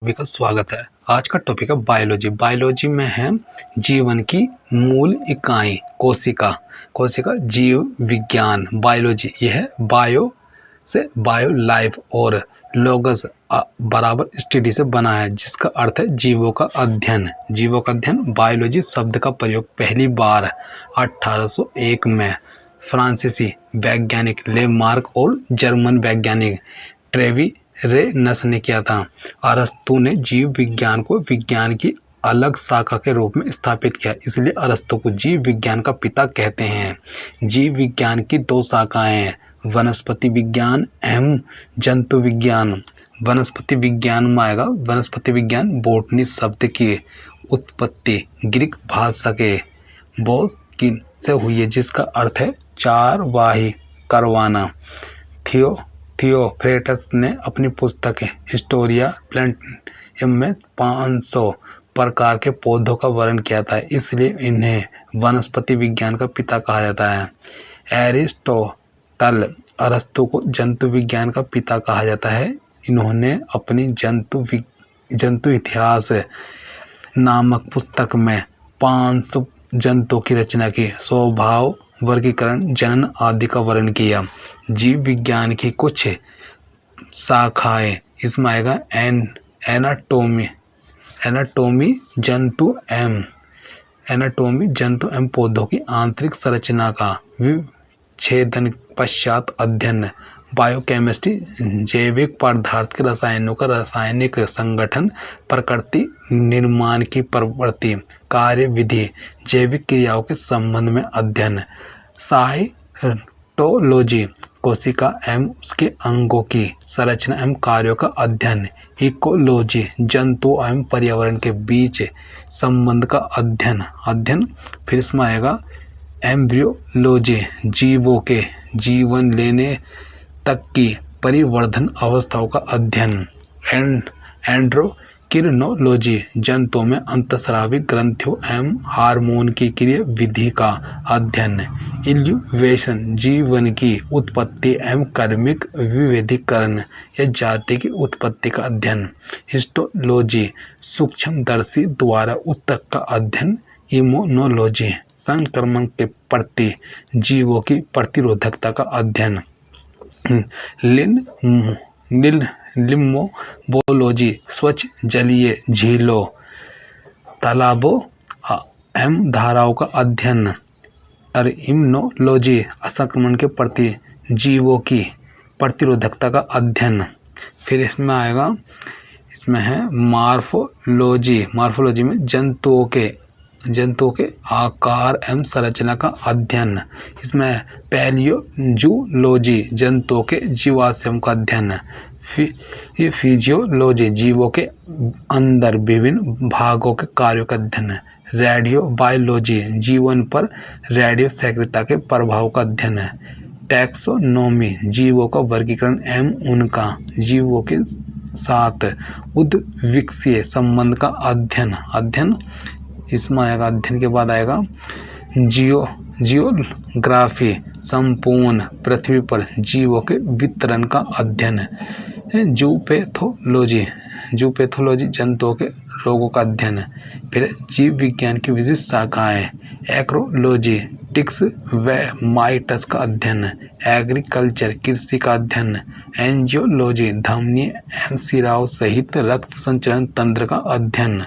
सभी का स्वागत है। आज का टॉपिक है बायोलॉजी। बायोलॉजी में है जीवन की मूल इकाई कोशिका। कोशिका जीव विज्ञान। बायोलॉजी यह है बायो से बायो लाइफ और लोगस बराबर स्टडी से बना है, जिसका अर्थ है जीवों का अध्ययन। जीवों का अध्ययन। बायोलॉजी शब्द का प्रयोग पहली बार 1801 में फ्रांसीसी वैज्ञानिक लेमार्क और जर्मन वैज्ञानिक ट्रेवी रेनस ने किया था। अरस्तु ने जीव विज्ञान को विज्ञान की अलग शाखा के रूप में स्थापित किया, इसलिए अरस्तु को जीव विज्ञान का पिता कहते हैं। जीव विज्ञान की दो शाखाएं हैं, वनस्पति विज्ञान एवं जंतु विज्ञान। वनस्पति विज्ञान में आएगा वनस्पति विज्ञान बोटनी शब्द की उत्पत्ति ग्रीक भाषा के बोट से हुई है, जिसका अर्थ है चारवाही करवाना। थियोफ्रेटस ने अपनी पुस्तक हिस्टोरिया प्लांटियम में 500 प्रकार के पौधों का वर्णन किया था, इसलिए इन्हें वनस्पति विज्ञान का पिता कहा जाता है। एरिस्टोटल अरस्तु को जंतु विज्ञान का पिता कहा जाता है। इन्होंने अपनी जंतु इतिहास नामक पुस्तक में 500 जंतुओं की रचना की, स्वभाव, वर्गीकरण, जनन आदि का वर्णन किया। जीव विज्ञान की कुछ शाखाएं इसमें आएगा एनाटोमी जंतु एवं पौधों की आंतरिक संरचना का विच्छेदन पश्चात अध्ययन, बायोकेमिस्ट्री जैविक पदार्थ के रसायनों का रासायनिक संगठन, प्रकृति निर्माण की प्रवृत्ति, कार्य विधि, जैविक क्रियाओं के संबंध में अध्ययन, साइटोलॉजी कोशिका एवं उसके अंगों की संरचना एवं कार्यों का अध्ययन, इकोलॉजी जंतु एवं पर्यावरण के बीच संबंध का अध्ययन। फिर इसमें आएगा एम्ब्रियोलॉजी जीवों के जीवन लेने तक की परिवर्धन अवस्थाओं का अध्ययन, एंडोक्रिनोलॉजी जंतुओं में अंतःस्रावी ग्रंथियों एवं हार्मोन की क्रिया विधि का अध्ययन, इवोल्यूशन जीवन की उत्पत्ति एवं कार्मिक विभेदीकरण या जाति की उत्पत्ति का अध्ययन, हिस्टोलॉजी सूक्ष्मदर्शी द्वारा ऊतक का अध्ययन, इम्यूनोलॉजी संक्रमण के प्रति जीवों की प्रतिरोधकता का अध्ययन, लिम्फोबोलॉजी स्वच्छ जलीय झीलों, तालाबों एवं धाराओं का अध्ययन, और इम्यूनोलॉजी संक्रमण के प्रति जीवों की प्रतिरोधकता का अध्ययन। फिर इसमें आएगा, इसमें है मार्फोलॉजी में जंतुओं के आकार एवं संरचना का अध्ययन। इसमें पैलियोजूलॉजी जंतुओं के जीवाश्म का अध्ययन, फिजियोलॉजी जीवों के अंदर विभिन्न भागों के कार्यों का अध्ययन, रेडियोबायोलॉजी जीवन पर रेडियो सक्रियता के प्रभाव का अध्ययन, टैक्सोनॉमी जीवों का वर्गीकरण एवं उनका जीवों के साथ उद्विक्सीय संबंध का अध्ययन। इसमें आएगा अध्ययन के बाद आएगा जियोग्राफी संपूर्ण पृथ्वी पर जीवों के वितरण का अध्ययन, जूपैथोलॉजी जंतुओं के रोगों का अध्ययन। फिर जीव विज्ञान की विशिष्ट शाखाएं, एक्रोलॉजी टिक्स व माइटस का अध्ययन, एग्रीकल्चर कृषि का अध्ययन, एंजियोलॉजी धमनी एवं सिराओं सहित रक्त संचरण तंत्र का अध्ययन,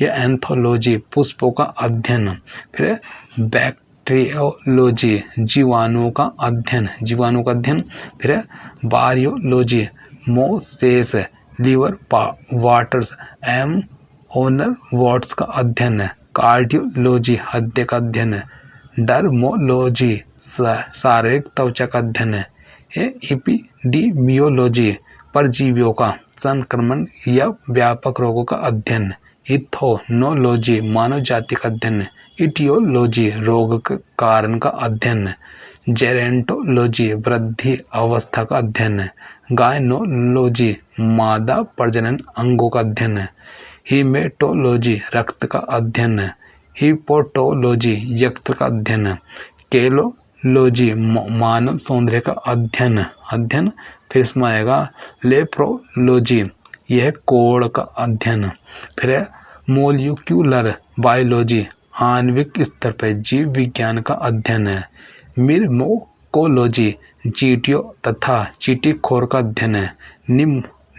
यह एंथोलॉजी पुष्पों का अध्ययन। फिर बैक्टीरियोलॉजी जीवाणुओं का अध्ययन। फिर बायोलॉजी मोसेस लीवर वाटर्स एवं ओनर वॉट्स का अध्ययन, कार्डियोलॉजी हृदय का अध्ययन, डर्मोलॉजी शारीरिक त्वचा का अध्ययन, एपिडेमियोलॉजी परजीवियों का संक्रमण या व्यापक रोगों का अध्ययन, इथोनोलॉजी मानव जाति का अध्ययन, इटियोलॉजी रोग के कारण का अध्ययन, जेरेंटोलॉजी वृद्धि अवस्था का अध्ययन, गायनोलॉजी मादा प्रजनन अंगों का अध्ययन, हीमेटोलॉजी रक्त का अध्ययन, हिपोटोलॉजी यकृत का अध्ययन, केलोलॉजी मानव सौंदर्य का अध्ययन। फिर इसमें आएगा लेप्रोलॉजी यह है कोड़ का अध्ययन। फिर है मोलिक्यूलर बायोलॉजी, आणविक स्तर पर जीव विज्ञान का अध्ययन है। मिर्मोकोलॉजी, चींटियों तथा चींटीखोर का अध्ययन है।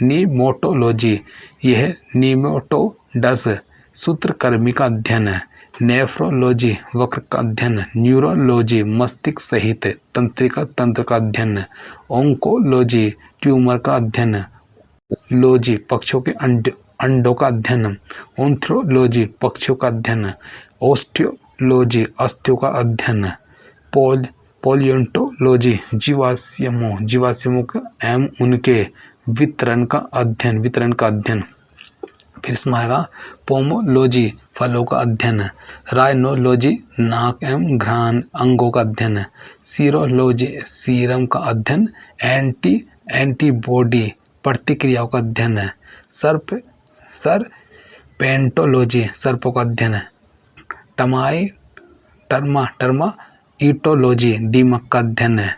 नीमोटोलॉजी, यह नीमेटोडस सूत्रकृमि का अध्ययन है। नेफ्रोलॉजी, वक्र का अध्ययन। न्यूरोलॉजी, मस्तिष्क सहित तंत्रिका तंत्र का अध्ययन। ओंकोलॉजी, ट्यूमर का अध्ययन। लॉजी, पक्षियों के अंडों का अध्ययन। ओन्थ्रोलॉजी, पक्षियों का अध्ययन। ओस्टियोलॉजी, अस्थियों का अध्ययन। पैलियोंटोलॉजी, जीवाश्मों का एवं उनके वितरण का अध्ययन। फिर इसमें आएगा पोमोलॉजी, फलों का अध्ययन। राइनोलॉजी, नाक एवं घ्राण अंगों का अध्ययन। सीरोलॉजी, सीरम का अध्ययन। एंटीबॉडी, प्रतिक्रियाओं का अध्ययन है। सर्पेंटोलॉजी, सर्पों का अध्ययन है। टर्माइटोलॉजी, दीमक का अध्ययन है।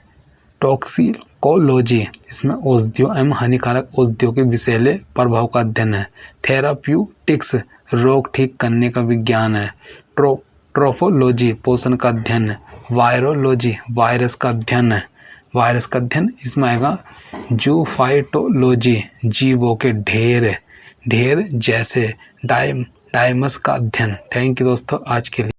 टॉक्सिकोलॉजी, इसमें औषधियों एवं हानिकारक औषधियों के विषैले प्रभाव का अध्ययन है। थेराप्यूटिक्स, रोग ठीक करने का विज्ञान है। ट्रोफोलॉजी, पोषण का अध्ययन है। वायरोलॉजी, वायरस का अध्ययन इसमें आएगा। जूफाइटोलॉजी, जीवों के ढेर जैसे डायमस का अध्ययन। थैंक यू दोस्तों आज के लिए।